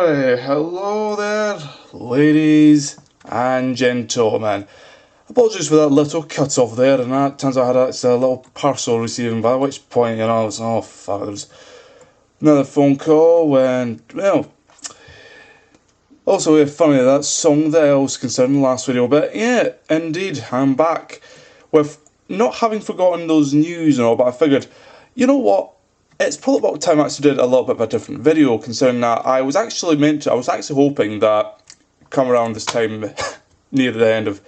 Alright, hello there, ladies and gentlemen. Apologies for that little cut off there, and that turns out I had a little parcel receiving, by which point, you know, I was, oh fuck, there was another phone call when, well, also funny that song that I was considering in the last video, but yeah, indeed, I'm back with not having forgotten those news and all, but I figured, you know what? It's probably about time I actually did a little bit of a different video, considering that I was actually hoping that come around this time near the end of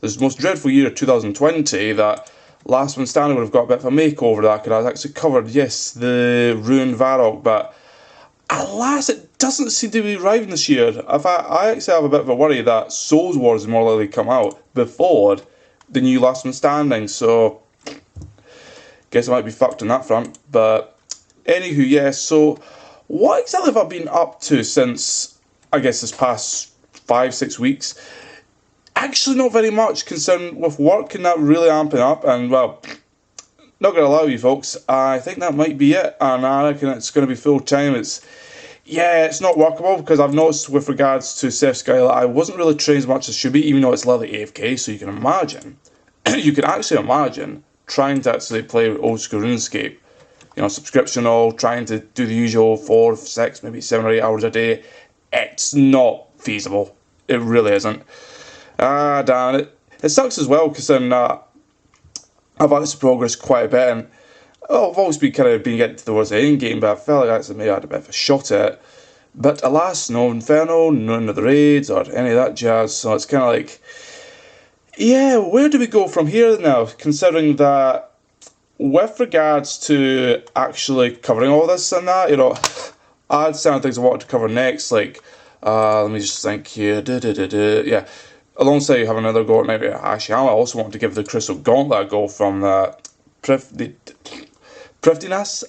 this most dreadful year 2020, that Last One Standing would have got a bit of a makeover, that I could have actually covered, yes, the Ruin Varrock, but alas, it doesn't seem to be arriving this year. In fact, I actually have a bit of a worry that Souls Wars is more likely to come out before the new Last One Standing, so guess I might be fucked on that front, but anywho, yeah, so what exactly have I been up to since, I guess, this past 5-6 weeks? Actually not very much, considering with work and that really amping up, and well, not going to lie to you folks, I think that might be it, and I reckon it's going to be full time. It's not workable, because I've noticed with regards to Seth Skylar, I wasn't really trained as much as I should be, even though it's literally AFK, so you can imagine, you can actually imagine trying to actually play old school RuneScape. You know, subscription all, trying to do the usual 4, 6, maybe 7 or 8 hours a day. It's not feasible. It really isn't. Damn it. It sucks as well, because I've actually progressed quite a bit, and I've always been getting towards the end game, but I felt like I actually maybe had a bit of a shot at it. But alas, no Inferno, none of the raids, or any of that jazz, so it's kind of like, yeah, where do we go from here now, considering that with regards to actually covering all this and that, you know, I had certain things I wanted to cover next, like, let me just think here, yeah, alongside having another go at maybe actually, I also wanted to give the Crystal Gauntlet a go from Prifddinas,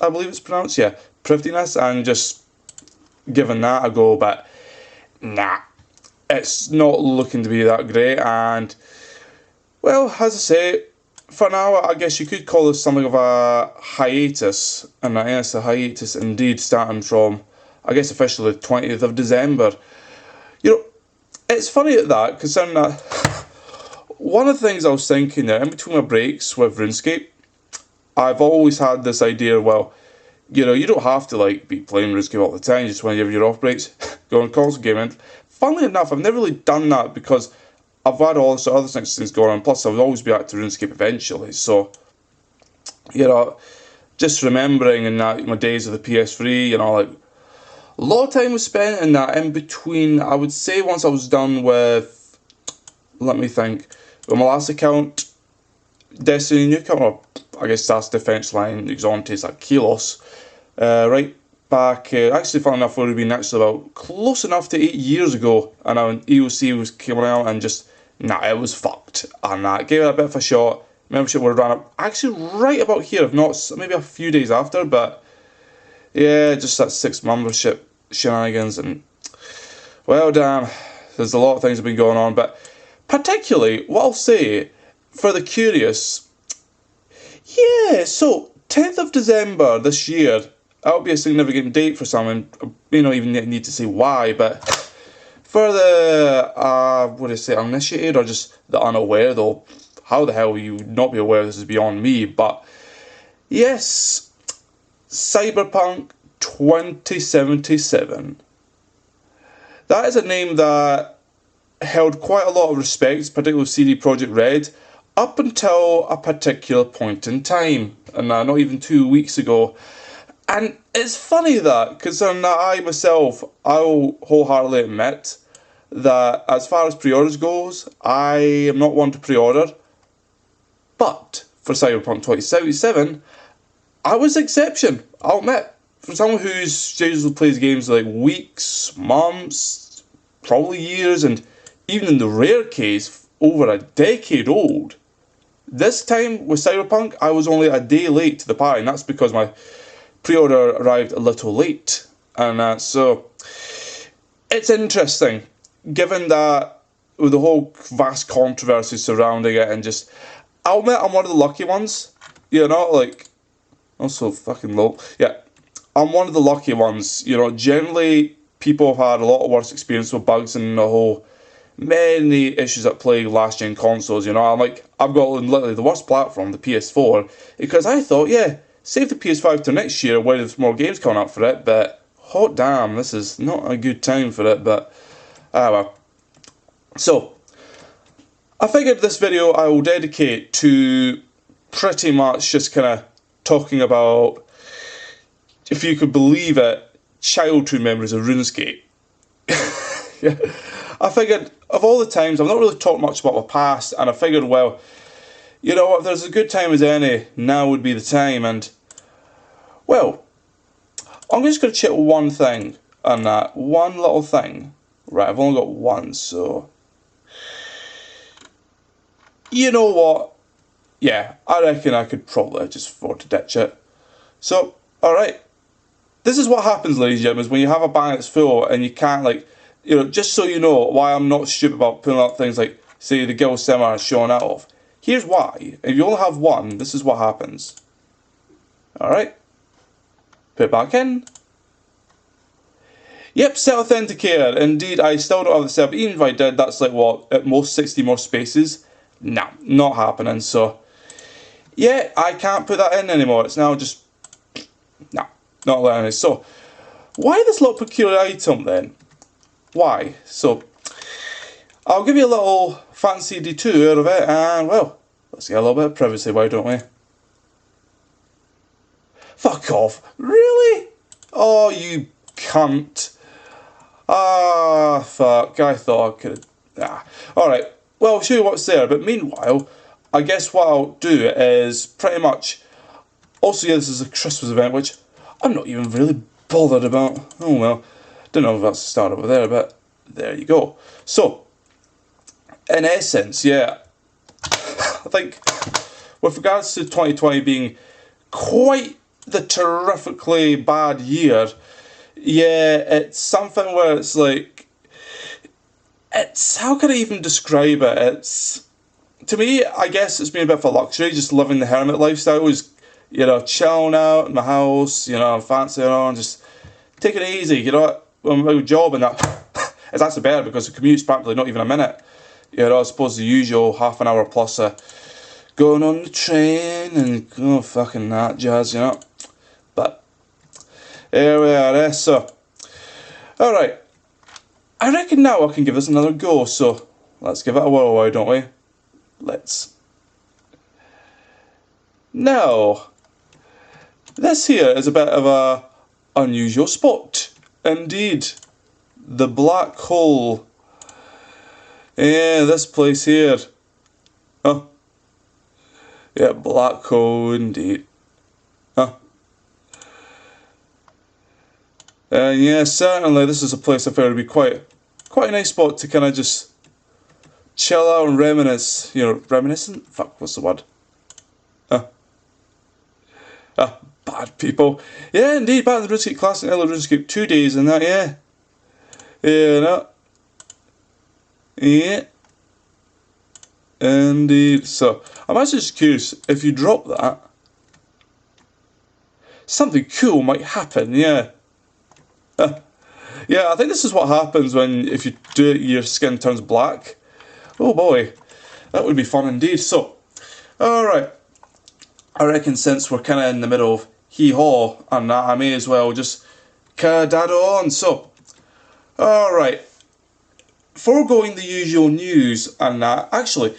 I believe it's pronounced, yeah, Prifddinas, and just giving that a go, but nah, it's not looking to be that great, and, well, as I say, for now, I guess you could call this something of a hiatus, and it's a hiatus indeed, starting from, I guess, officially the 20th of December. You know, it's funny at that, considering that one of the things I was thinking there, in between my breaks with RuneScape, I've always had this idea, well, you know, you don't have to, like, be playing RuneScape all the time, just when you have your off breaks, go on console gaming. Funnily enough, I've never really done that, because I've had all this other things going on, plus I would always be back to RuneScape eventually, so, you know, just remembering in that, my days of the PS3, you know, like, a lot of time was spent in that in between, I would say once I was done with, let me think, with my last account, Destiny new account, or I guess that's Defense Line, Exontes, like Kilos, right back, actually fun enough, it would have been actually about close enough to 8 years ago, and when EOC was coming out, and just, nah, it was fucked, and I gave it a bit of a shot. Membership would have ran up, actually right about here, if not, maybe a few days after, but, yeah, just that 6 membership shenanigans, and, well, damn, there's a lot of things that have been going on, but, particularly, what I'll say, for the curious, yeah, so, 10th of December this year, that would be a significant date for someone. You don't even need to say why, but for the, what do I say, uninitiated or just the unaware, though, how the hell will you not be aware? This is beyond me, but yes, Cyberpunk 2077. That is a name that held quite a lot of respect, particularly CD Projekt Red, up until a particular point in time, and not even 2 weeks ago. And it's funny that, because I myself, I'll wholeheartedly admit that as far as pre-orders goes, I am not one to pre-order. But for Cyberpunk 2077, I was the exception, I'll admit. For someone who's usually plays games like weeks, months, probably years, and even in the rare case, over a decade old, this time with Cyberpunk, I was only a day late to the party, and that's because my pre-order arrived a little late, and so it's interesting, given that with the whole vast controversy surrounding it, and just, I'll admit I'm one of the lucky ones, you know, like, also fucking low, yeah, I'm one of the lucky ones, you know, generally people have had a lot of worse experience with bugs and the whole many issues that plague last gen consoles. You know, I've got literally the worst platform, the PS4, because I thought, yeah, save the PS5 till next year when there's more games coming up for it. But hot damn, this is not a good time for it. But well. So I figured this video I will dedicate to pretty much just kind of talking about, if you could believe it, childhood memories of RuneScape. Yeah. I figured, of all the times, I've not really talked much about my past, and I figured, well, you know what, if there's a good time as any, now would be the time, and, well, I'm just going to check one thing on that, one little thing. Right, I've only got one, so... You know what? Yeah, I reckon I could probably just afford to ditch it. So, alright. This is what happens, ladies and gentlemen, when you have a bag that's full and you can't, like, you know, just so you know why I'm not stupid about pulling out things like, say, the Gil Simmer showing that off. Here's why. If you only have one, this is what happens. Alright. Put it back in. Yep, set authenticator. Indeed, I still don't have the set, but even if I did, that's like, what, at most 60 more spaces? Nah, not happening, so... Yeah, I can't put that in anymore. It's now just... Nah, not letting it. So, why this little peculiar item then? Why? So, I'll give you a little fancy detour of it, and, well, let's get a little bit of privacy, why don't we? Fuck off. Really? Oh, you cunt. Ah, fuck. I thought I could... Alright, well, I'll show you what's there, but meanwhile, I guess what I'll do is pretty much... Also, yeah, this is a Christmas event, which I'm not even really bothered about. Oh, well. Don't know if that's the start over there, but there you go. So, in essence, yeah, I think with regards to 2020 being quite the terrifically bad year, yeah, it's something where it's like, it's, how can I even describe it? It's, to me, I guess it's been a bit of a luxury, just living the hermit lifestyle, is, you know, chilling out in my house, you know, fancying on, just taking it easy, you know. My job and that is actually better because the commute's practically not even a minute. You know, I suppose the usual half an hour plus going on the train and fucking that jazz, you know. But here we are, so alright. I reckon now I can give this another go, so let's give it a whirl, why don't we? Let's. Now, this here is a bit of a unusual spot. Indeed, the black hole. Yeah, this place here. Huh? Yeah, black hole indeed. Huh? Yeah, certainly this is a place I feel would be quite a nice spot to kind of just chill out and reminisce. You know, reminiscent? Fuck, what's the word? Huh? Bad people. Yeah, indeed, back in the RuneScape Classic and early RuneScape 2 days and that, yeah. Yeah, no. Yeah. Indeed. So, I'm actually just curious, if you drop that, something cool might happen, yeah. Yeah, I think this is what happens when, if you do it, your skin turns black. Oh boy, that would be fun indeed. So, alright. I reckon since we're kind of in the middle of hee-haw and that, I may as well just kind of dad on. So, alright. Foregoing the usual news and that, actually,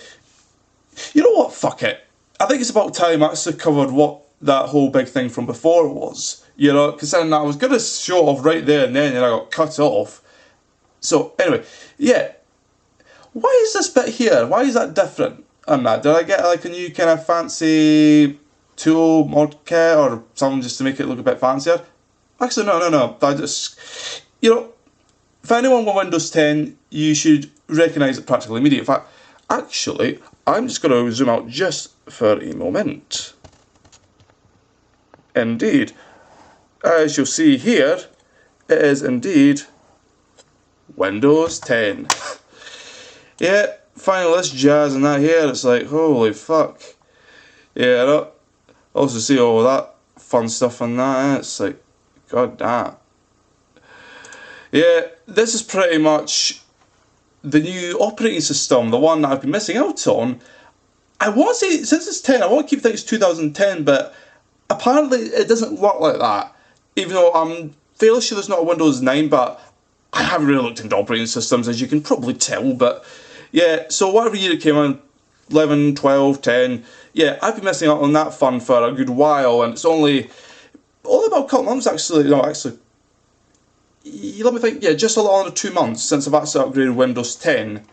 you know what, fuck it. I think it's about time I actually covered what that whole big thing from before was. You know, because then I was going to show off right there and then I got cut off. So, anyway, yeah. Why is this bit here? Why is that different? And that, did I get like a new kind of fancy tool mod kit or something just to make it look a bit fancier? Actually, no. I just, you know, for anyone with Windows 10, you should recognise it practically immediately. In fact, actually, I'm just going to zoom out just for a moment. Indeed, as you'll see here, it is indeed Windows 10. Yeah, finally this jazz and that here, it's like, holy fuck. Yeah, I also see all that fun stuff and that, it's like, god damn. Yeah, this is pretty much the new operating system, the one that I've been missing out on. I want to say, since it's 10, I want to keep thinking it's 2010, but apparently it doesn't work like that. Even though I'm fairly sure there's not a Windows 9, but I haven't really looked into operating systems, as you can probably tell. But yeah, so whatever year it came out, 11, 12, 10, yeah, I've been missing out on that fun for a good while, and it's only about a couple months actually, let me think, yeah, just a little under 2 months since I've actually upgraded Windows 10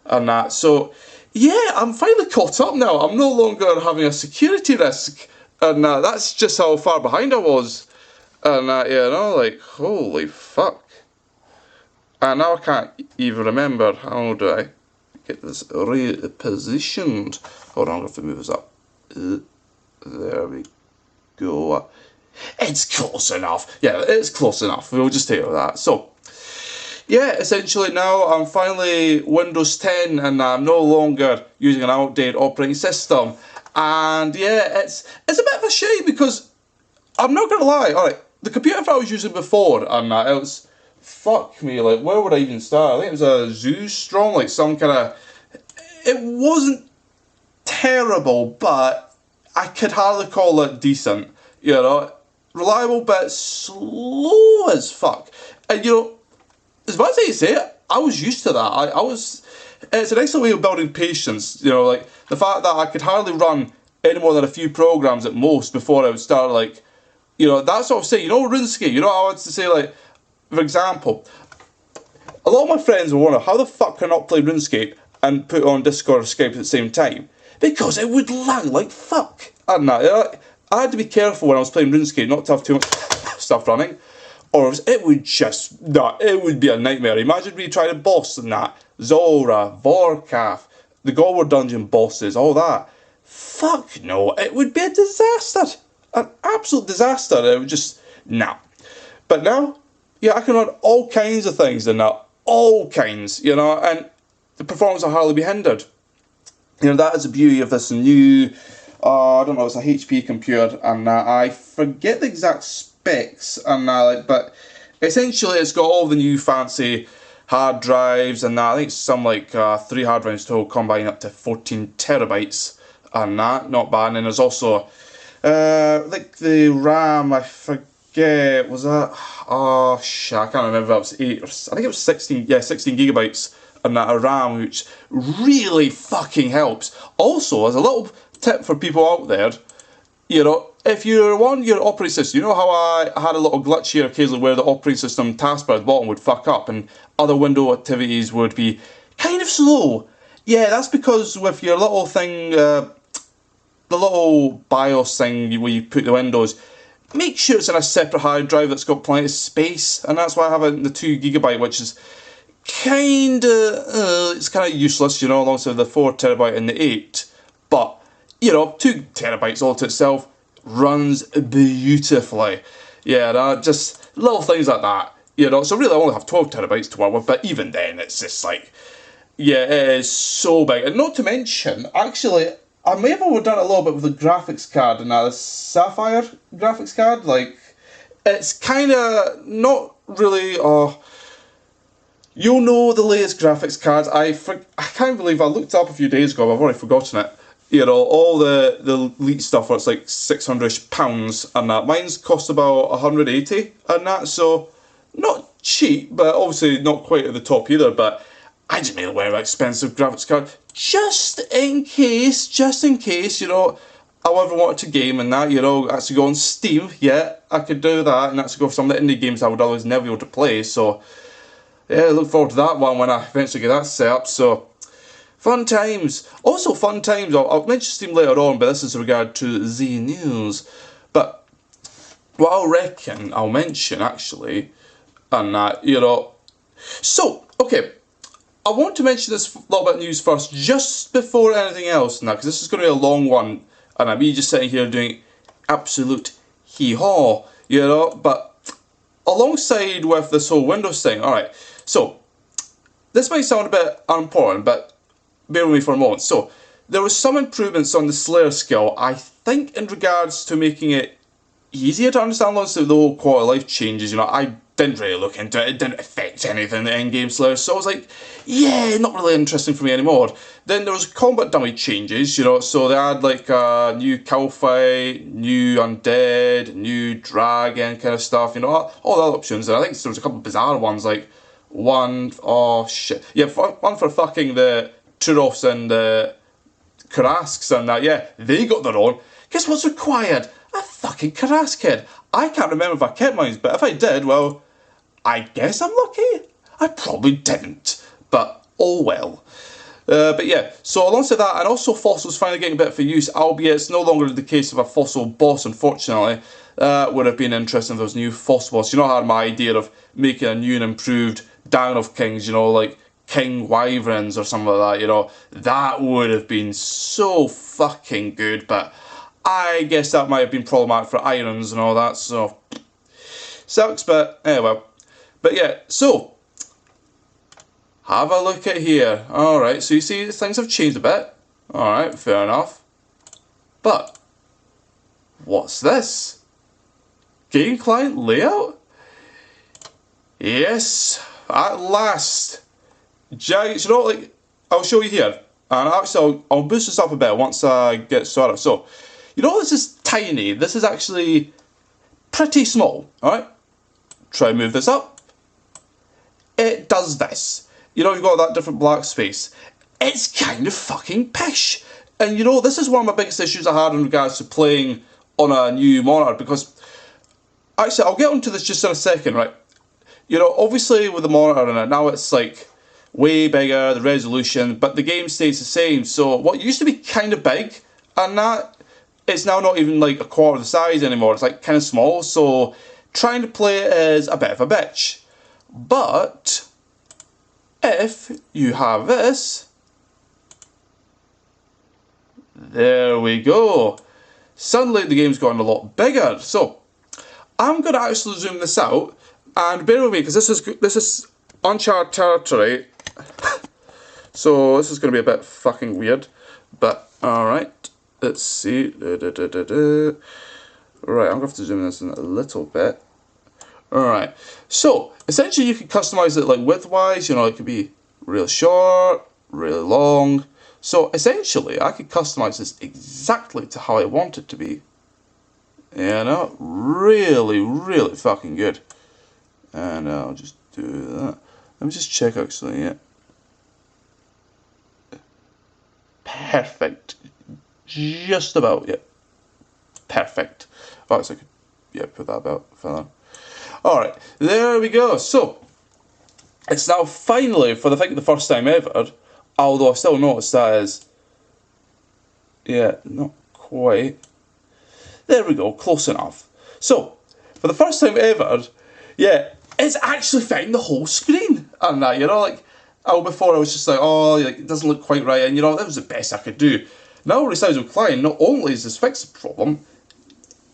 and that. So yeah, I'm finally caught up now. I'm no longer having a security risk, and that's just how far behind I was. And like, holy fuck. And now I can't even remember, how do I get this repositioned? Hold on, I'm going to have to move this up. There we go. It's close enough. Yeah, it's close enough. We'll just take it with that. So, yeah, essentially now I'm finally Windows 10 and I'm no longer using an outdated operating system. And yeah, it's a bit of a shame because I'm not going to lie. Alright, the computer I was using before and it was, fuck me, like, where would I even start? I think it was a Zeus Strong, like some kind of, it wasn't terrible, but I could hardly call it decent, you know. Reliable but slow as fuck. And you know, as bad as I say it, I was used to that. I was, it's a nice way of building patience, you know, like the fact that I could hardly run any more than a few programs at most before I would start, like, you know, that's what I was saying, you know, RuneScape, you know, I wanted to say, like, for example, a lot of my friends will wonder, how the fuck can I not play RuneScape and put on Discord or Skype at the same time? Because it would lag like fuck. And that, you know, I had to be careful when I was playing RuneScape not to have too much stuff running, or it would just, it would be a nightmare. Imagine we tried a boss and that, Zora, Vorkath, the Godward Dungeon bosses, all that. Fuck no, it would be a disaster. An absolute disaster. It would just, nah. But now, yeah, I can run all kinds of things in that, all kinds, you know, and the performance will hardly be hindered. You know, that is the beauty of this new, I don't know, it's a HP computer, and I forget the exact specs, and but essentially it's got all the new fancy hard drives, and I think it's some like 3 hard drives total combine up to 14 terabytes, and that, not bad. And then there's also, like the RAM, I forget, was that, oh shit, I can't remember if that was 8, or, I think it was 16, yeah, 16 gigabytes, and that a RAM, which really fucking helps. Also, as a little tip for people out there, you know, if you're on your operating system, you know how I had a little glitch here occasionally where the operating system taskbar at the bottom would fuck up and other window activities would be kind of slow. Yeah, that's because with your little thing, the little BIOS thing where you put the windows, make sure it's in a separate hard drive that's got plenty of space, and that's why I have it in the 2 gigabyte, which is it's kind of useless, you know, alongside the 4 terabyte and the 8, but you know, 2 terabytes all to itself runs beautifully. Yeah, just little things like that, you know. So really I only have 12 terabytes to work with, but even then it's just like, yeah, it is so big. And not to mention, actually, I may have overdone it a little bit with the graphics card, and the Sapphire graphics card, like, it's kind of not really, you'll know the latest graphics cards. I can't believe I looked up a few days ago, I've already forgotten it. You know, all the elite stuff where it's like £600 and that. Mine's cost about 180 and that, so not cheap, but obviously not quite at the top either. But I just made a very expensive graphics card just in case, you know, I ever wanted to game and that, you know, actually go on Steam. Yeah, I could do that and actually go for some of the indie games I would otherwise never be able to play. So yeah, I look forward to that one when I eventually get that set up. So fun times. Also fun times, I'll mention Steam later on, but this is in regard to the news. But what I reckon I'll mention, actually, and that, you know. So, okay, I want to mention this little bit of news first, just before anything else now, because this is going to be a long one, and I'm just sitting here doing absolute hee-haw, you know. But alongside with this whole Windows thing, alright, so, this might sound a bit unimportant, but bear with me for a moment. So, there was some improvements on the Slayer skill, I think in regards to making it easier to understand once the whole quality of life changes. You know, I didn't really look into it. It didn't affect anything, the end-game slash. So I was like, yeah, not really interesting for me anymore. Then there was combat dummy changes, you know, so they had like a new cow fight, new undead, new dragon kind of stuff, you know, all the other options. And I think there was a couple of bizarre ones, like one for fucking the Turovs and the Karasks and that, yeah, they got their own. Guess what's required? A fucking Karask head. I can't remember if I kept mine, but if I did, well, I guess I'm lucky. I probably didn't, but oh well. But yeah, so alongside that, and also fossils finally getting a bit for use, albeit it's no longer the case of a fossil boss, unfortunately. Would have been interesting if there was new fossil boss. You know, I had my idea of making a new and improved Down of Kings, you know, like King Wyverns or something like that, you know. That would have been so fucking good, but I guess that might have been problematic for irons and all that, so sucks, but anyway. But yeah, so have a look at here. Alright, so you see things have changed a bit. Alright, fair enough. But what's this? Game client layout? Yes, at last. Jagex, you know, like, I'll show you here. And actually, I'll boost this up a bit once I get started. So, you know, this is tiny. This is actually pretty small. Alright? Try and move this up. It does this. You know, you've got that different black space. It's kind of fucking pish. And you know, this is one of my biggest issues I had in regards to playing on a new monitor, because actually, I'll get onto this just in a second, right? You know, obviously with the monitor in it, now it's like way bigger, the resolution, but the game stays the same. So what used to be kind of big, and that it's now not even like a quarter of the size anymore. It's like kind of small, so trying to play it is a bit of a bitch. But if you have this, there we go. Suddenly the game's gotten a lot bigger. So I'm going to actually zoom this out, and bear with me because this is uncharted territory. So this is going to be a bit fucking weird, but alright, let's see. Right, I'm going to have to zoom this in a little bit. Alright, so essentially you can customize it like width-wise, you know, it could be real short, really long. So essentially I could customize this exactly to how I want it to be. You know, really, really fucking good. And I'll just do that. Let me just check actually, yeah. Perfect. Just about, yeah. Perfect. Oh, so I could, yeah, put that about further. Alright, there we go. So, it's now finally, for the first time ever, although I still notice that is, yeah, not quite. There we go, close enough. So, for the first time ever, yeah, it's actually fitting the whole screen. And that, you know, like, before I was just like, oh, like, it doesn't look quite right, and you know, that was the best I could do. Now, Resize Client, not only does this fix the problem,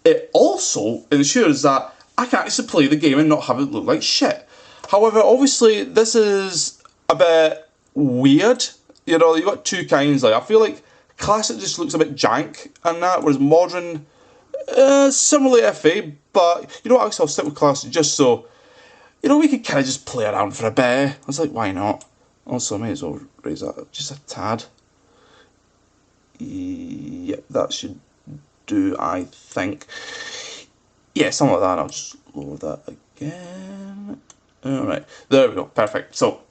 it also ensures that I can actually play the game and not have it look like shit. However, obviously, this is a bit weird. You know, you've got two kinds. Like, I feel like classic just looks a bit jank and that, whereas modern, similarly iffy, but you know what, I'll stick with classic just so, you know, we could kind of just play around for a bit. I was like, why not? Also, I may as well raise that up just a tad. Yep, that should do, I think. Yeah, something like that. I'll just lower that again. Alright, there we go, perfect. So,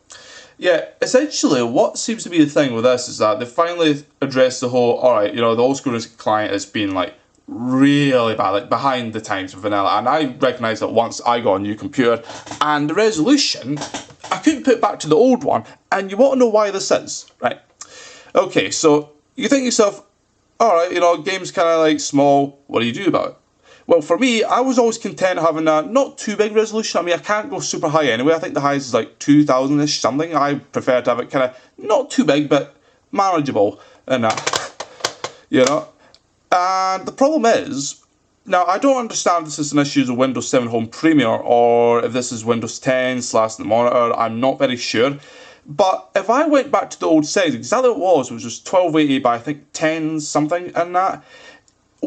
yeah, essentially what seems to be the thing with this is that they finally addressed the whole, alright, you know, the old school client has been like really bad, like behind the times of vanilla, and I recognised that once I got a new computer, and the resolution, I couldn't put it back to the old one, and you want to know why this is, right? Okay, so you think to yourself, alright, you know, game's kind of like small, what do you do about it? Well, for me, I was always content having a not too big resolution. I mean, I can't go super high anyway. I think the highest is like 2000-ish something. I prefer to have it kind of not too big, but manageable. And you know. And the problem is, now I don't understand if this is an issue of Windows 7 Home Premiere or if this is Windows 10 / the monitor. I'm not very sure. But if I went back to the old settings, exactly what it was just 1280 by I think 10 something and that.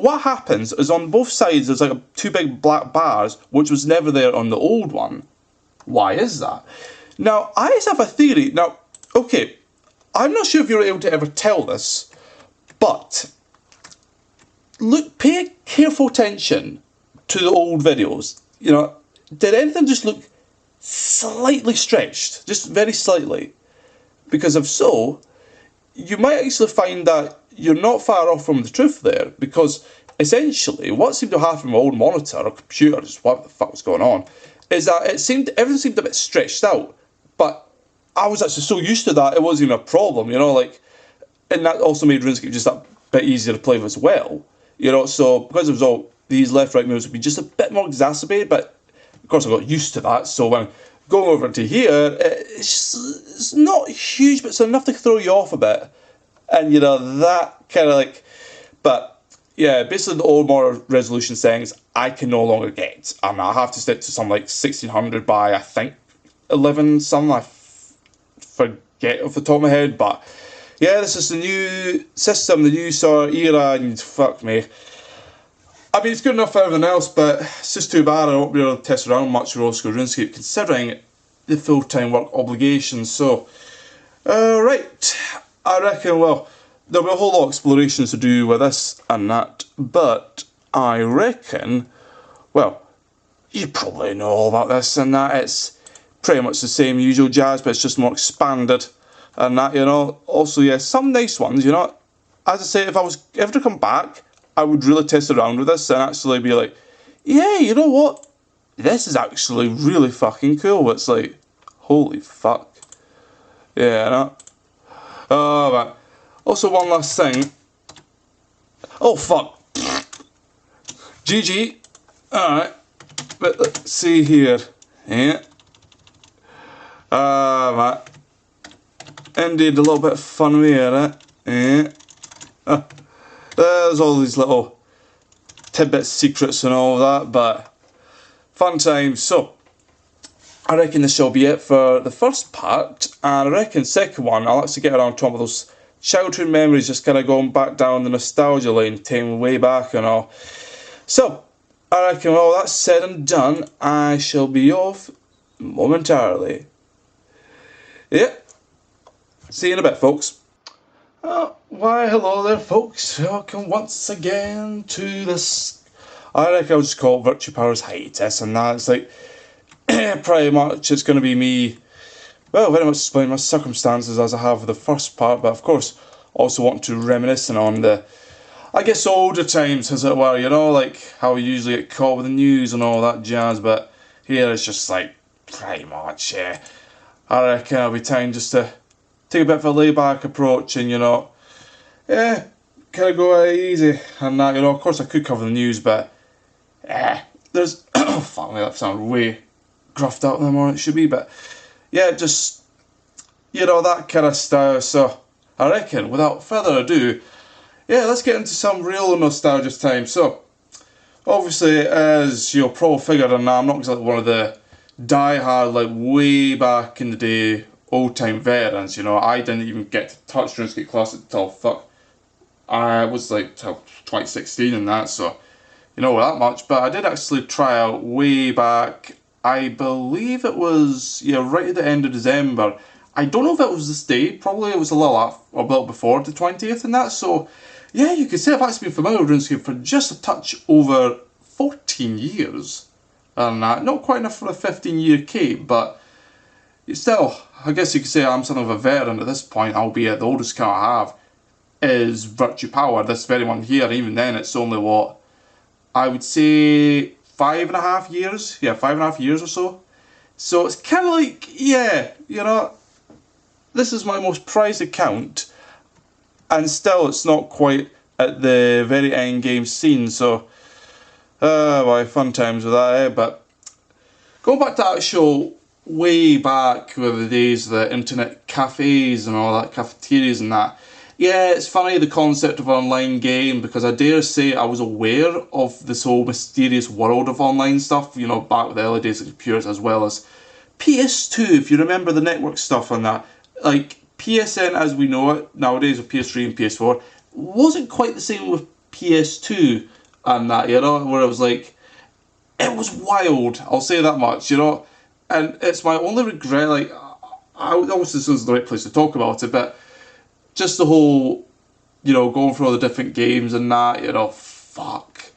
what happens is on both sides there's like two big black bars, which was never there on the old one. Why is that? Now, I just have a theory. Now, okay, I'm not sure if you're able to ever tell this, but look, pay careful attention to the old videos. You know, did anything just look slightly stretched? Just very slightly? Because if so, you might actually find that you're not far off from the truth there, because essentially what seemed to happen with my old monitor or computer, just what the fuck was going on, is that everything seemed a bit stretched out, but I was actually so used to that it wasn't even a problem, you know, like, and that also made RuneScape just that bit easier to play with as well, you know, so because it was all, these left-right moves would be just a bit more exacerbated, but of course I got used to that, so when going over to here, it's not huge, but it's enough to throw you off a bit. And, you know, that kind of like... But, yeah, basically the old more resolution settings I can no longer get. And I have to stick to some, like, 1600 by, I think, 11 something. I forget off the top of my head. But, yeah, this is the new system, the new sort of era, and fuck me. I mean, it's good enough for everything else, but it's just too bad I won't be able to test around much with old school RuneScape, considering the full-time work obligations. So, right, I reckon, well, there'll be a whole lot of explorations to do with this and that, but I reckon, well, you probably know all about this and that. It's pretty much the same usual jazz, but it's just more expanded and that, you know. Also, yeah, some nice ones, you know. As I say, if I was ever to come back, I would really test around with this and actually be like, yeah, you know what? This is actually really fucking cool. It's like, holy fuck. Yeah, you know? Oh, man. Also, one last thing. Oh, fuck. GG. Alright. But let's see here. Yeah. Man. Indeed, a little bit of fun here, eh? Yeah. There's all these little tidbits, secrets and all that, but fun times. So, I reckon this shall be it for the first part, and I reckon second one, I'll actually get around to one of those childhood memories, just kind of going back down the nostalgia lane, taking way back and all. So, I reckon, well, that's said and done, I shall be off momentarily. Yep. See you in a bit, folks. Why, hello there, folks. Welcome once again to this. I reckon I'll just call it Virtue Powers hiatus, and that. It's like, pretty much it's going to be me, well, very much explaining my circumstances as I have with the first part, but of course, also want to reminisce on the, I guess, older times, as it were, you know, like how we usually get caught with the news and all that jazz, but here it's just like, pretty much, yeah. I reckon it'll be time just to take a bit of a laid-back approach and, you know, yeah, kind of go easy and that, you know. Of course I could cover the news, but there's, oh fuck me, that sounded way gruffed out than more than it should be, but yeah, just, you know, that kind of style. So I reckon, without further ado, yeah, let's get into some real nostalgia time. So, obviously, as you'll probably figure, and I'm not exactly one of the die-hard, like, way back in the day, old-time veterans, you know. I didn't even get to touch RuneScape Classic until, I was like till 2016 and that, so you know that much. But I did actually try out way back, I believe it was, yeah, right at the end of December. I don't know if it was this day, probably it was a little before the 20th and that, so yeah, you could say I've actually been familiar with RuneScape for just a touch over 14 years. And not quite enough for a 15-year cape, but still, I guess you could say I'm something of a veteran at this point, albeit the oldest account I have is Virtue Power, this very one here. Even then it's only what, I would say 5.5 years, yeah, 5.5 years or so. So it's kind of like, yeah, you know, this is my most prized account, and still it's not quite at the very end game scene, so boy, fun times with that, eh? But going back to actual way back with the days of the internet cafes and all that, cafeterias and that, yeah, it's funny the concept of an online game, because I dare say I was aware of this whole mysterious world of online stuff, you know, back with the early days of computers, as well as PS2, if you remember the network stuff on that. Like, PSN as we know it nowadays with PS3 and PS4 wasn't quite the same with PS2 and that, you know, where it was like, it was wild, I'll say that much, you know, and it's my only regret, like, obviously this is the right place to talk about it, but just the whole, you know, going through all the different games and that, you know, fuck.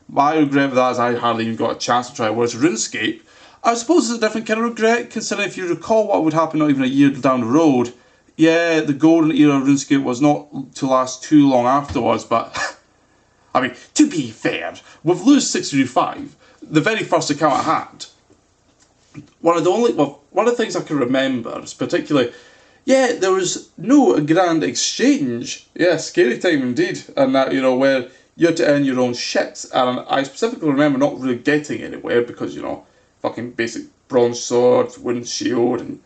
My regret with that is I hardly even got a chance to try it, whereas RuneScape, I suppose it's a different kind of regret, considering if you recall what would happen not even a year down the road, yeah, the golden era of RuneScape was not to last too long afterwards, but, I mean, to be fair, with Lose 635, the very first account I had, one of the things I can remember is particularly, yeah, there was no grand exchange. Yeah, scary time indeed. And that, you know, where you had to earn your own shit. And I specifically remember not really getting anywhere because, you know, fucking basic bronze sword, wooden shield, and,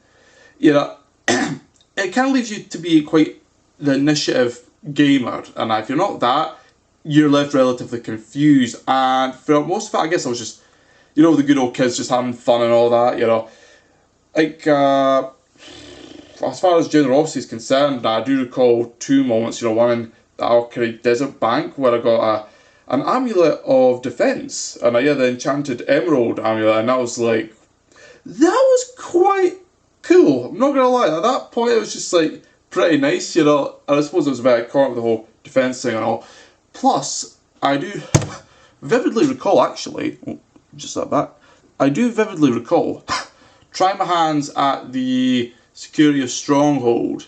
you know, it kind of leaves you to be quite the initiative gamer. And if you're not that, you're left relatively confused. And for most of it, I guess I was just, you know, the good old kids just having fun and all that, you know. Like, as far as generosity is concerned, I do recall two moments, you know, one in the archaic desert bank where I got an amulet of defense, and I had the enchanted emerald amulet, and that was like, that was quite cool. I'm not gonna lie, at that point it was just like pretty nice, you know, and I suppose it was a bit caught with the whole defense thing and all. Plus, I do vividly recall, actually, just like that, I do vividly recall trying my hands at the Security of Stronghold,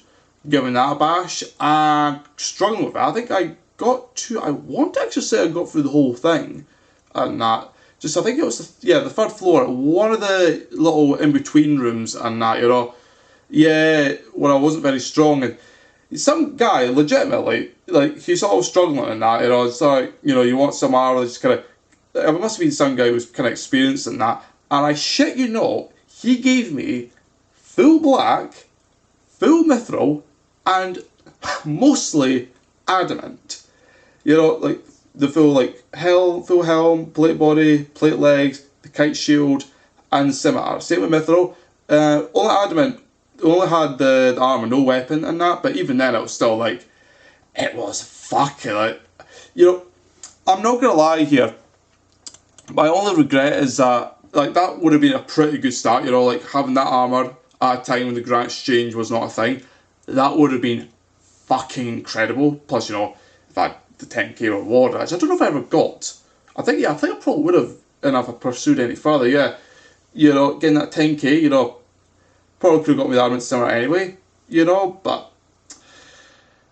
giving that a bash, and struggling with it. I think I got to, I want to actually say I got through the whole thing, and that, just, I think it was, the third floor, one of the little in-between rooms, and that, you know, yeah, where I wasn't very strong, and some guy, legitimately, like, he's all struggling in that, you know, it's like, you know, you want some armor, just kind of, it must have been some guy who was kind of experienced in that, and I shit you not, he gave me full black, full mithril, and mostly adamant. You know, like the full full helm, plate body, plate legs, the kite shield, and the scimitar. Same with mithril. Only adamant, only had the armor, no weapon and that, but even then it was still like, it was fucking like, you know, I'm not gonna lie here, my only regret is that, like, that would have been a pretty good start, you know, like having that armor at a time when the Grand Exchange was not a thing. That would have been fucking incredible. Plus, you know, if I had the 10k reward, which I don't know if I ever got. I think I probably would have, and if I pursued any further, yeah. You know, getting that 10k, you know, probably could have got me the armament somewhere anyway, you know, but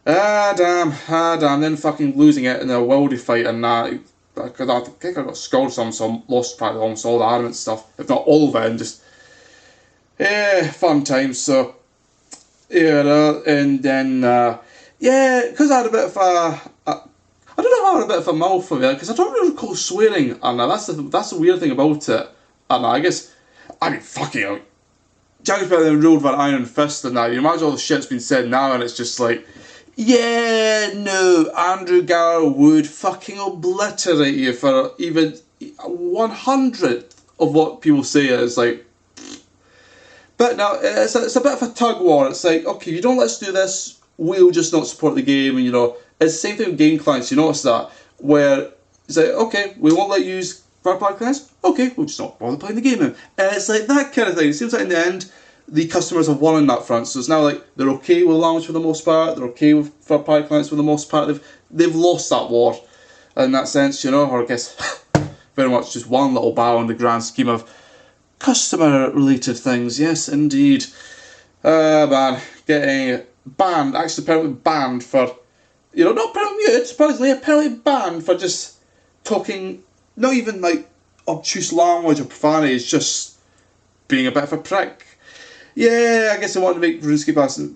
damn, then fucking losing it in a wildy fight and that. I think I got scored some, so I lost probably almost all the armament stuff, if not all of it, and just, yeah, fun times, so, yeah, and then, yeah, because I had a bit of I don't know if I had a bit of a mouth of it, because I don't really recall swearing, and that's the weird thing about it, and I guess, I mean, fucking hell, Jagex better than ruled by an iron fist and that, you imagine all the shit's been said now, and it's just like, yeah, no, Andrew Gower would fucking obliterate you for even 100th of what people say is like. But now, it's a bit of a tug war. It's like, okay, if you don't let us do this, we'll just not support the game. And, you know, it's the same thing with game clients. You notice that, where it's like, okay, we won't let you use third-party clients. Okay, we'll just not bother playing the game then. And it's like that kind of thing. It seems like in the end, the customers have won on that front. So it's now like they're okay with language for the most part. They're okay with third-party clients for the most part. They've lost that war in that sense, you know. Or I guess very much just one little battle in the grand scheme of customer-related things. Yes, indeed. Man, getting banned, actually apparently banned for, you know, not apparently muted, surprisingly, apparently banned for just talking, not even like obtuse language or profanity, it's just being a bit of a prick. Yeah, I guess I wanted to make RuneScape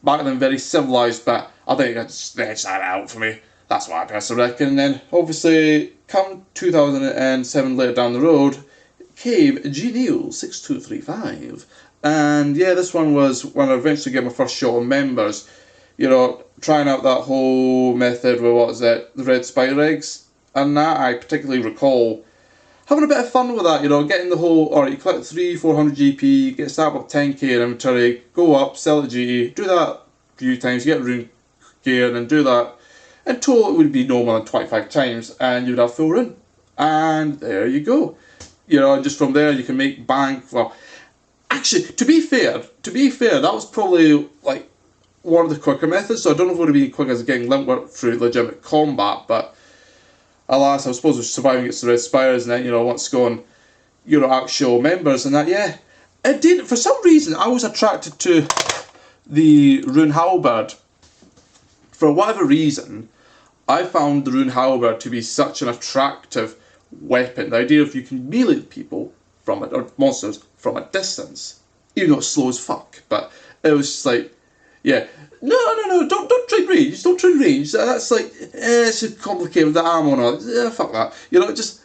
back then very civilised, but I think they just had it out for me. That's what I personally reckon. And then, obviously, come 2007 later down the road, came Gielinor 6235. And yeah, this one was when I eventually get my first shot on members. You know, trying out that whole method with, what was it, the red spider eggs. And that I particularly recall having a bit of fun with that, you know, getting the whole, alright, you collect 400 GP, get started up 10k in inventory, go up, sell at GE, do that a few times, you get rune gear, and then do that. in total it would be no more than 25 times, and you'd have full run. And there you go. You know, just from there you can make bank. Well, actually, to be fair, that was probably like one of the quicker methods. So I don't know if it would have been quick as getting link work through legitimate combat, but alas, I suppose we're surviving against the Red Spires, and then, you know, once gone, you know, actual members and that, yeah. It did, for some reason, I was attracted to the Roon Halberd. For whatever reason, I found the Roon Halberd to be such an attractive weapon. The idea of you can melee people from it, or monsters from a distance, even though it's slow as fuck, but it was just like, yeah, no, don't trade range, that's like, it's too complicated with the ammo and all, fuck that, you know, just,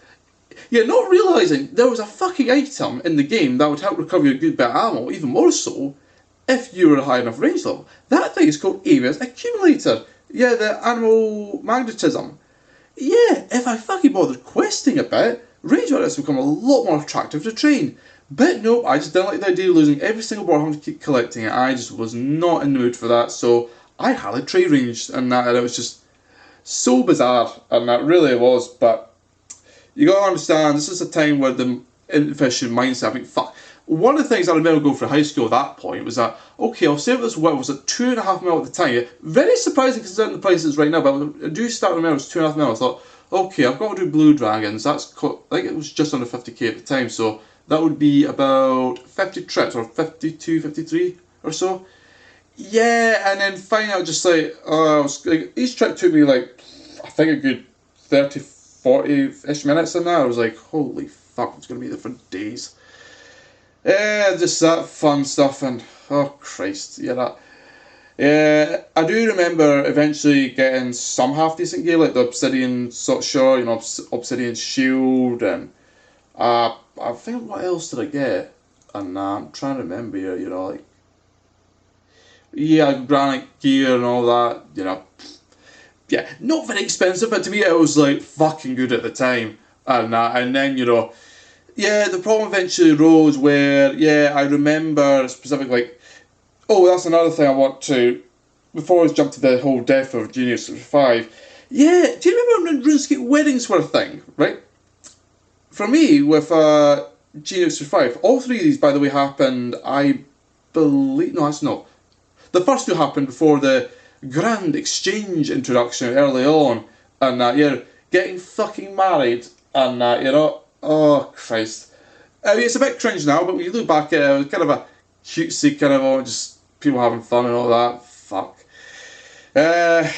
yeah, not realising there was a fucking item in the game that would help recover your good bit of ammo, even more so, if you were a high enough range level. That thing is called Avs Accumulator, yeah, the animal magnetism. Yeah, if I fucking bothered questing a bit, range weapons become a lot more attractive to train. But no, I just didn't like the idea of losing every single bar, having to keep collecting it. I just was not in the mood for that, so I hardly trade ranged, and it was just so bizarre, and that really was. But you gotta understand, this is a time where the inefficient mindset, I think, fuck. One of the things I remember going through high school at that point was that, okay, I'll save this weapon was at 2.5 mil at the time. Very surprising considering the prices right now, but I do start to remember it was 2.5 mil. I thought, okay, I've got to do Blue Dragons. I think it was just under 50k at the time, so that would be about 50 trips, or 52, 53 or so. Yeah, and then finally I was just like, each trip took me like, I think a good 30, 40-ish minutes in that. I was like, holy fuck, it's going to be there for days. Yeah, just that fun stuff, and oh Christ, yeah, that. Yeah, I do remember eventually getting some half decent gear, like the Obsidian Sword, you know, Obsidian Shield, and I think, what else did I get? And I'm trying to remember here, you know, like, yeah, granite gear and all that, you know. Yeah, not very expensive, but to me it was like fucking good at the time. And then, you know, yeah, the problem eventually arose where, yeah, I remember specifically, like, oh, that's another thing I want to, before I jump to the whole death of Genius 5, yeah, do you remember when RuneScape weddings were a thing, right? For me, with Genius 5, all three of these, by the way, happened, I believe, no, that's not. The first two happened before the Grand Exchange introduction early on, and yeah, getting fucking married, and you know, oh Christ. I mean, it's a bit cringe now, but when you look back at it, it was kind of a cutesy kind of, just people having fun and all that. Fuck. Yeah,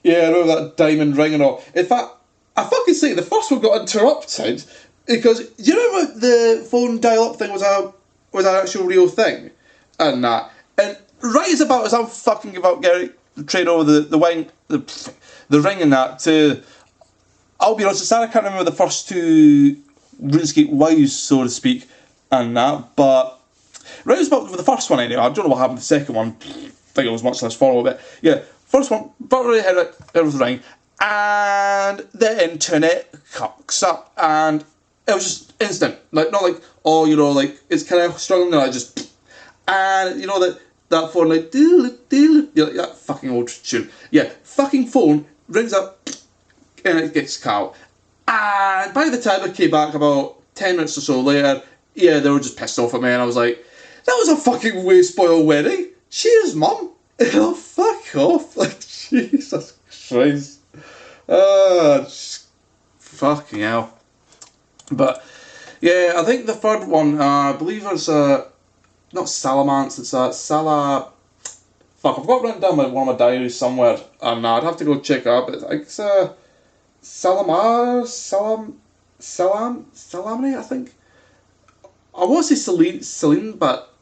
I remember that diamond ring and all. In fact, I fucking say the first one got interrupted because, do you remember the phone dial-up thing was an actual real thing? And that. And right as I'm fucking about getting trade over the ring and that to, I'll be honest, I can't remember the first two RuneScape wows, so to speak, and that, but right as about with the first one anyway, I don't know what happened with the second one, I think it was much less follow, but yeah, first one, brought right ahead of the ring, and the internet cocks up, and it was just instant, like, not like, oh, you know, like, it's kind of struggling, no, I just, and, you know, that phone, like, you know, that fucking old tune, yeah, fucking phone rings up, and it gets cut out. And by the time I came back about 10 minutes or so later, yeah, they were just pissed off at me, and I was like, that was a fucking way spoiled wedding. Cheers, mum. Oh, fuck off. Like, Jesus Christ. Fucking hell. But, yeah, I think the third one, I believe it's, not Salamance, it's fuck, I've got it written down in one of my diaries somewhere, and I'd have to go check it out, but it's, Salamine, I think. I want to say Celine, but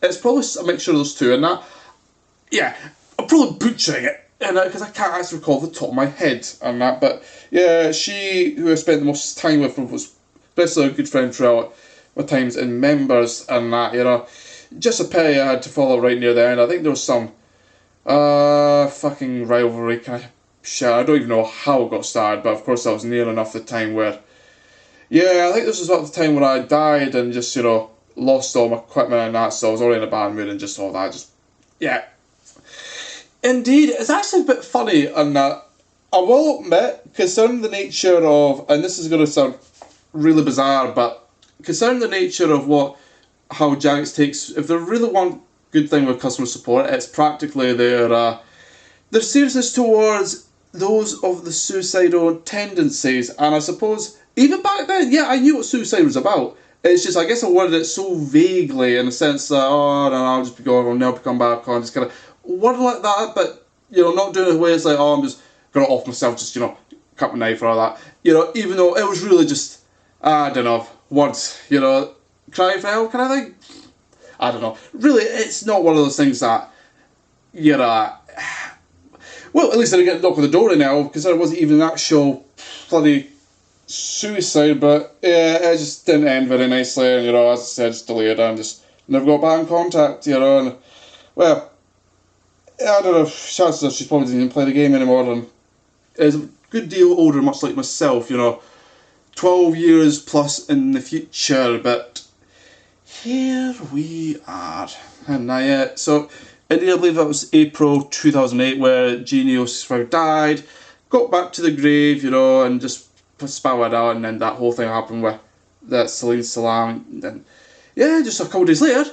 it's probably a mixture of those two, and that, yeah, I'm probably butchering it, and because I can't actually recall the top of my head, and that, but yeah, she, who I spent the most time with, was basically a good friend throughout my times in members, and that, you know, just a pity I had to follow right near the end. I think there was some, fucking rivalry kind of shit. I don't even know how it got started, but of course I was near enough the time where, yeah, I think this was about the time when I died and just, you know, lost all my equipment and that, so I was already in a bad mood and just all that, just, yeah. Indeed, it's actually a bit funny on that, I will admit, considering the nature of, and this is going to sound really bizarre, but considering the nature of how Jagex takes, if they really want good thing with customer support, it's practically their seriousness towards those of the suicidal tendencies. And I suppose even back then, yeah, I knew what suicide was about. It's just, I guess I worded it so vaguely in the sense that, oh, no, I'll just be going, I'll never come back on, just kind of worded like that, but, not doing it the way it's like, oh, I'm just going to off myself, just, cut my knife or all that. Even though it was really just, I don't know, words, cry for help kind of thing. I don't know. Really, it's not one of those things that well, at least I didn't get knocked on the door now, because it wasn't even an actual bloody suicide, but yeah, it just didn't end very nicely, and as I said, just delayed and just never got back in contact, and well, I don't know, chances are she's probably didn't even play the game anymore, and is a good deal older, much like myself, 12 years plus in the future, but here we are. And so indeed, I believe that was April 2008 where Gielinor died, got back to the grave, and just spouted out, and then that whole thing happened with that Celine Salam, and then, yeah, just a couple of days later,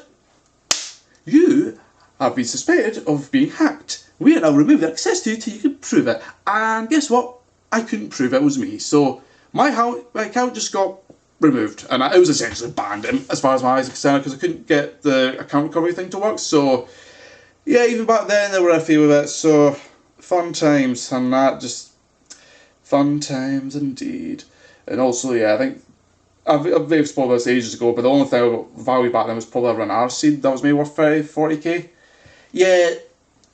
you have been suspected of being hacked. We have now removed access to you till you can prove it. And guess what? I couldn't prove it was me. So my account just got removed. And it was essentially banned as far as my eyes are concerned, because I couldn't get the account recovery thing to work. So yeah, even back then they were iffy with it. So fun times, and that just fun times indeed. And also, yeah, I think I've spoken about this ages ago, but the only thing I got value back then was probably around Arseed. That was maybe worth 40k. Yeah,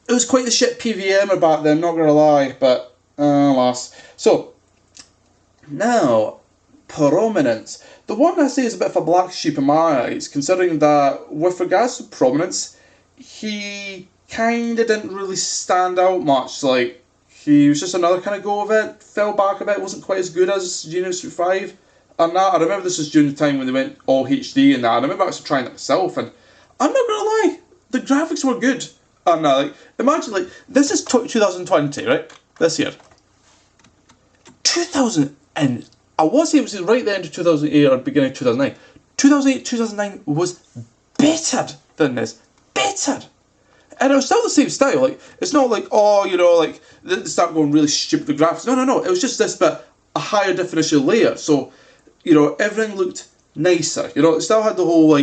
it was quite the shit PVM back then, not gonna lie, but alas. So, now, prominence. The one I say is a bit of a black sheep in my eyes, considering that with regards to prominence, he kinda didn't really stand out much. Like, he was just another kind of go of it, fell back a bit, wasn't quite as good as Genius 5. And that, I remember this was during the time when they went all HD and that, and I remember actually trying that myself, and I'm not gonna lie, the graphics were good. And imagine, this is 2020, right? This year. 2000, and I want to say it was right at the end of 2008 or beginning of 2009. 2008, 2009 was better than this. Better! And it was still the same style. It's not like, they start going really stupid with graphics. No. It was just this bit, a higher definition layer. So, everything looked nicer. It still had the whole,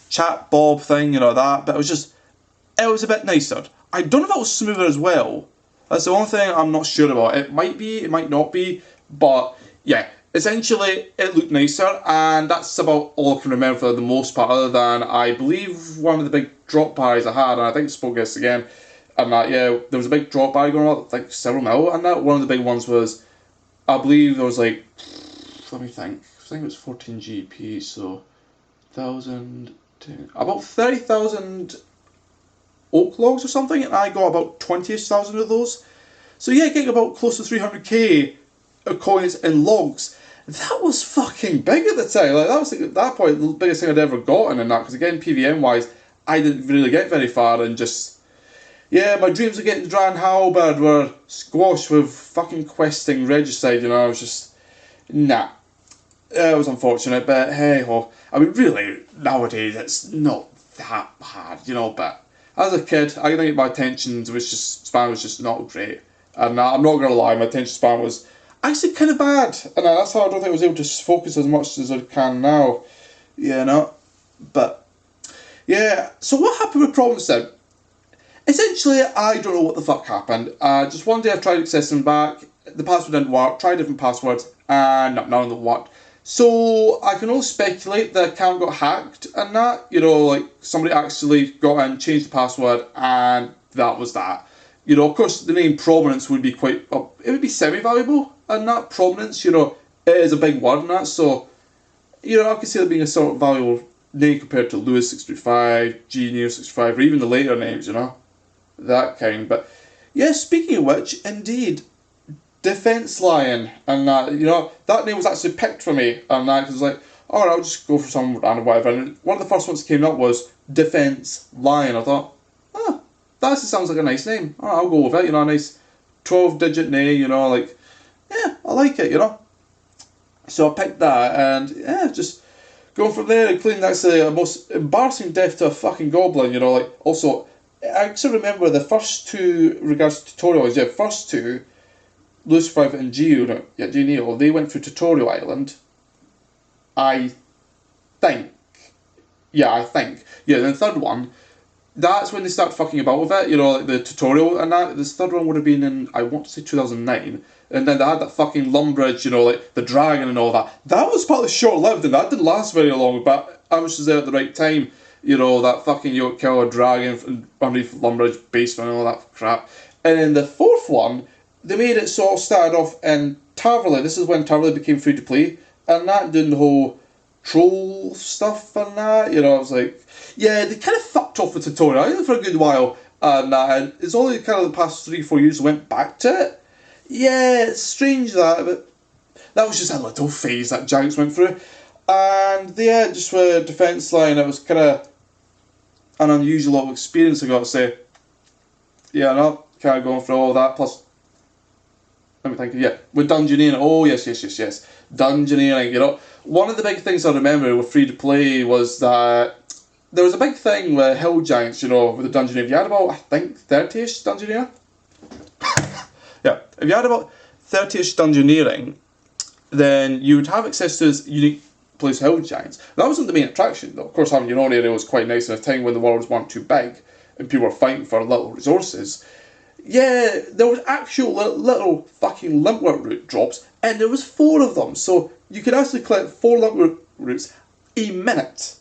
chat bob thing, that, but it was a bit nicer. I don't know if it was smoother as well. That's the only thing I'm not sure about. It might be, it might not be, but yeah, essentially it looked nicer, and that's about all I can remember for the most part, other than I believe one of the big drop buys I had, and I think I spoke this again, and that, yeah, there was a big drop buy going on, several mil, and that one of the big ones was, I believe there was let me think, I think it was 14 GP, so 1,000, about 30,000 oak logs or something, and I got about 20,000 of those. So yeah, getting about close to 300k of coins and logs. That was fucking big at the time. That was at that point the biggest thing I'd ever gotten in that, because again, PVM wise, I didn't really get very far, and just, yeah, my dreams of getting Roon Halberd were squashed with fucking questing Regicide, I was just, nah. It was unfortunate, but hey ho. I mean, really, nowadays it's not that bad, but as a kid, I think my attention span was just not great. And I'm not going to lie, my attention span was actually kind of bad. And that's how I don't think I was able to focus as much as I can now. But, yeah. So what happened with problems then? Essentially, I don't know what the fuck happened. Just one day I tried accessing back, the password didn't work, tried different passwords, and none of them worked. So I can only speculate the account got hacked and that, somebody actually got in, changed the password, and that was that. Of course, the name prominence would be it would be semi-valuable, and that prominence, it is a big word and that, so, I can see it being a sort of valuable name compared to Lewis 635, Genius 635, or even the later names, that kind. But, yeah, speaking of which, indeed, Defense Lion, and that, that name was actually picked for me, and that was alright, I'll just go for some random whatever, and one of the first ones that came up was Defense Lion. I thought, that actually sounds like a nice name. Alright, I'll go with it, a nice 12-digit name, you know, like, yeah, I like it, you know. So I picked that, and yeah, just going from there, including that's the most embarrassing death to a fucking goblin, you know, like, also, I actually remember the first two, regards to tutorials, yeah, first two, Lucifer and Gielinor, they went through Tutorial Island, I think. Yeah, I think. Yeah, the third one, that's when they start fucking about with it, you know, like the tutorial and that. This third one would have been in, I want to say 2009. And then they had that fucking Lumbridge, you know, like the dragon and all that. That was partly short-lived and that didn't last very long, but I was just there at the right time. You know, that fucking you kill a dragon underneath Lumbridge basement and all that crap. And then the fourth one, they made it so it started off in Taverley. This is when Taverley became free to play. And that doing the whole troll stuff and that, you know, I was like, yeah, they kind of fucked off the tutorial, I think, for a good while, and it's only kind of the past 3-4 years I went back to it. Yeah, it's strange that, but that was just a little phase that Jagex went through, and yeah, just for a defence line, it was kind of an unusual little experience, I got to say. Yeah, no, kind of going through all that, plus, let me think, yeah, with Dungeoneering, oh yes, Dungeoneering, you know. One of the big things I remember with free to play was that there was a big thing with hill giants, you know, with the Dungeoneering. You had about, I think, 30-ish Dungeoneering. Yeah, if you had about 30-ish Dungeoneering, then you would have access to this unique place hill giants. That wasn't the main attraction, though. Of course, having your own area was quite nice at a time when the worlds weren't too big and people were fighting for little resources. Yeah, there was actual little fucking limpwort root drops, and there was 4 of them, so you could actually collect 4 limpwort roots a minute.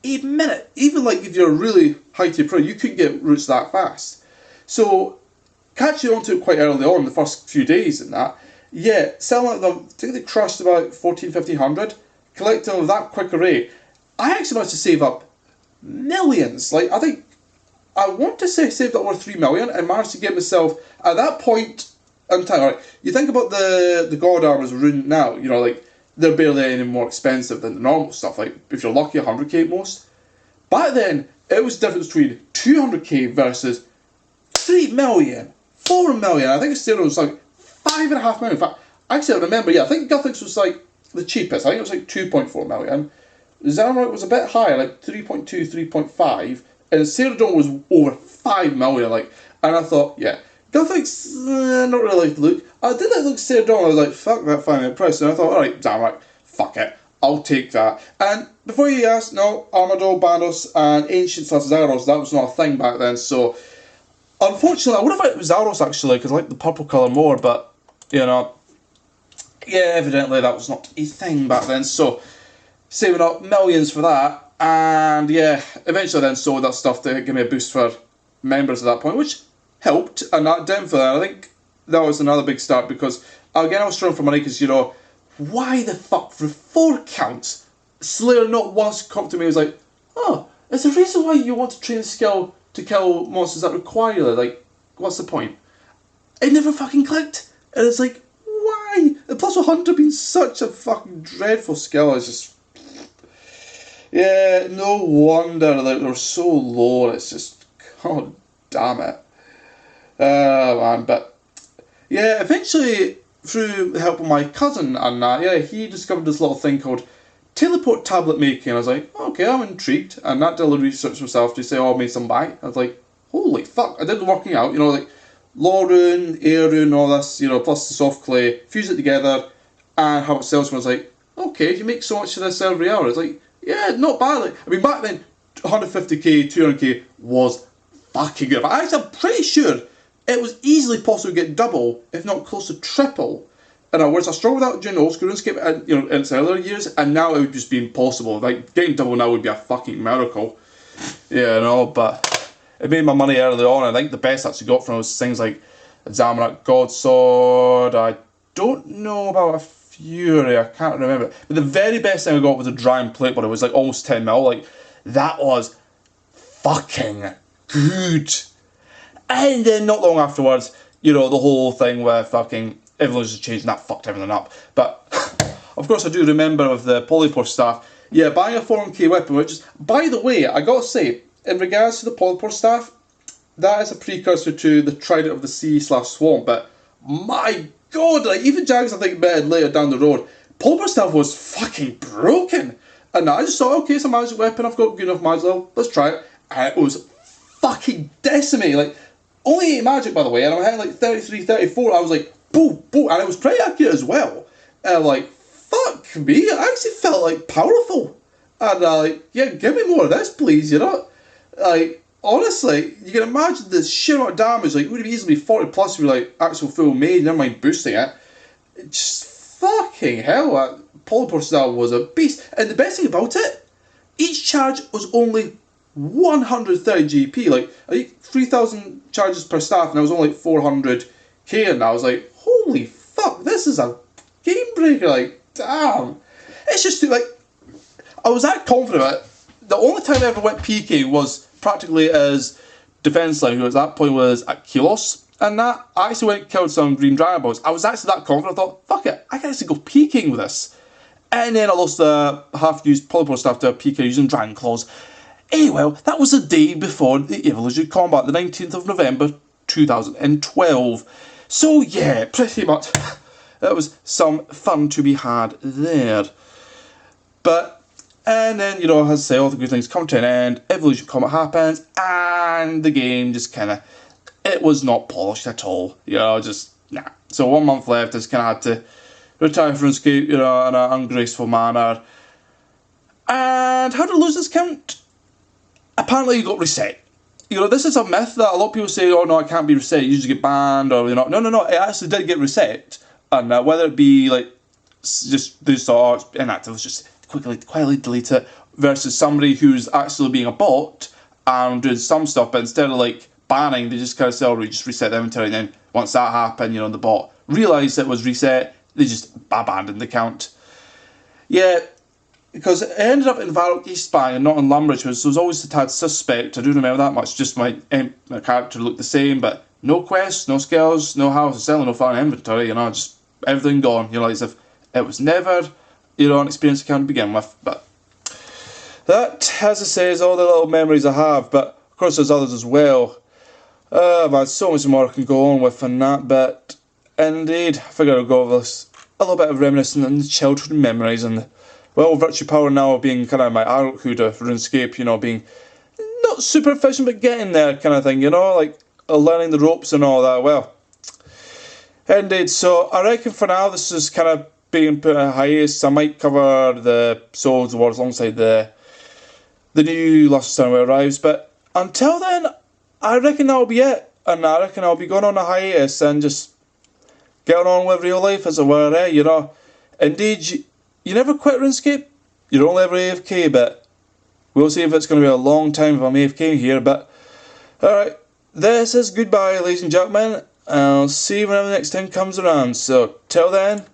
A minute! Even like if you're a really high tier pro, you couldn't get roots that fast. So, catching on to it quite early on, the first few days and that, yeah, selling them, I think they crashed about 1,500, collecting them with that quick array, I actually managed to save up millions. Like, I think I want to say I saved up over 3 million and managed to get myself, at that point in time, right, you think about the God Armors Rune now, you know, like, they're barely any more expensive than the normal stuff, like, if you're lucky, 100k at most. Back then, it was the difference between 200k versus 3 million, 4 million, I think Sterling was like 5.5 million. In fact, actually I remember, yeah, I think Guthix was like the cheapest, I think it was like 2.4 million. Zamorak was a bit higher, like 3.2, 3.5, and Celadon was over 5 million, like, and I thought, yeah, Guthix, not really like the look. I did like the look of Celadon, I was like, fuck that final price, and I thought, alright, Zamorak, fuck it, I'll take that. And before you ask, no, Armador, Bandos, and Ancient / Zaros, that was not a thing back then, so unfortunately, I would have liked Zaros actually, because I like the purple colour more, but, you know, yeah, evidently that was not a thing back then, so saving up millions for that, and yeah, eventually then sold that stuff to give me a boost for members at that point, which helped, and that didn't for that. I think that was another big start, because again I was struggling for money, because, you know, why the fuck for 4 counts, Slayer not once come to me and was like, oh, there's a reason why you want to train skill to kill monsters that require it, like, what's the point? It never fucking clicked, and it's like, why? And plus with Hunter being such a fucking dreadful skill, it's just, yeah, no wonder that they're so low, and it's just, god damn it. Man, but, yeah, eventually, through the help of my cousin and that, yeah, he discovered this little thing called teleport tablet making. I was like, okay, I'm intrigued, and that did a little research myself to say, oh, I made some back. I was like, holy fuck, I did the working out, you know, like, law rune, air rune, all this, you know, plus the soft clay, fuse it together, and how it sells. I was like, okay, you make so much of this every hour. It's like, yeah, not bad. Like, I mean, back then, 150k, 200k was fucking good. But actually, I'm pretty sure it was easily possible to get double, if not close to triple. In other words, I struggled with that during old school RuneScape, and, you know, in its earlier years, and now it would just be impossible. Like, getting double now would be a fucking miracle. Yeah, I know, but it made my money early on. I think the best I actually got from it was things like Zamorak Godsword. I don't know about a Fury, I can't remember. But the very best thing I got was a Drying Plate, but it was like almost 10 mil. Like, that was fucking good. And then not long afterwards, you know, the whole thing where fucking everyone's just changed and that fucked everything up. But, of course, I do remember with the Polypore staff, yeah, buying a 400k weapon, which is, by the way, I gotta say, in regards to the Polypore staff, that is a precursor to the Trident of the Sea / Swamp, but my god, like, even Jagex, I think, admitted later down the road, polymer stuff was fucking broken. And I just thought, okay, it's a magic weapon, I've got good enough magic level, let's try it. And it was fucking decimated. Like, only 8 magic, by the way, and I'm hitting like 33, 34. I was like, boom, boom, and it was pretty accurate as well. And I'm like, fuck me, I actually felt like powerful. And like, yeah, give me more of this, please, you know? Like, honestly, you can imagine the sheer amount of damage. Like, it would have easily be 40 plus if you're like actual full mage, never mind boosting it. Just fucking hell, that Polypore style was a beast. And the best thing about it, each charge was only 130 GP. Like, I think 3,000 charges per staff, and I was only like 400k, and I was like, holy fuck, this is a game breaker. Like, damn. It's just like, I was that confident about it. The only time I ever went PK was practically as defense line, who at that point was at Kilos, and that I actually went and killed some green dragon balls. I was actually that confident, I thought, fuck it, I can actually go PKing with this. And then I lost the half-used Polypore stuff to a PK using Dragon Claws. Anyway, that was the day before the Evolution Combat, the 19th of November 2012. So yeah, pretty much, that was some fun to be had there. But, and then, you know, as I say, all the good things come to an end, Evolution Combat happens, and the game just kind of, it was not polished at all, you know, just, nah. So 1 month left, I just kind of had to retire from Runescape, you know, in an ungraceful manner. And how to lose this count? Apparently you got reset. You know, this is a myth that a lot of people say, oh no, it can't be reset, you just get banned, or, you know, no, it actually did get reset. And whether it be, like, just these sorts, inactive, just quietly delete it, versus somebody who's actually being a bot and doing some stuff, but instead of, like, banning, they just kind of say, oh, just reset the inventory, and then once that happened, you know, the bot realised it was reset, they just abandoned the count. Yeah, because it ended up in Varrock Eastbank and not in Lumbridge, which was always a tad suspect. I do remember that much, just my character looked the same, but no quests, no skills, no house, selling, no fun inventory, you know, just everything gone, you know, as if it was never, you know, an experience account to begin with. But that, as I say, is all the little memories I have, but of course there's others as well. Man, so much more I can go on with in that, but indeed, I figured I'd go over this, a little bit of reminiscing and childhood memories, and well, Virtue Power now being kind of my adulthood of RuneScape, you know, being not super efficient, but getting there kind of thing, you know, like learning the ropes and all that. Well, indeed, so I reckon for now this is kind of being put in a hiatus. I might cover the Souls Wars alongside the new Last Sun when it arrives, but until then, I reckon that'll be it, and I reckon I'll be going on a hiatus and just getting on with real life, as it were, you know. Indeed, you never quit RuneScape, you're only ever AFK, but we'll see if it's going to be a long time if I'm AFK here, but alright, this is goodbye, ladies and gentlemen. I'll see you whenever the next time comes around, so till then.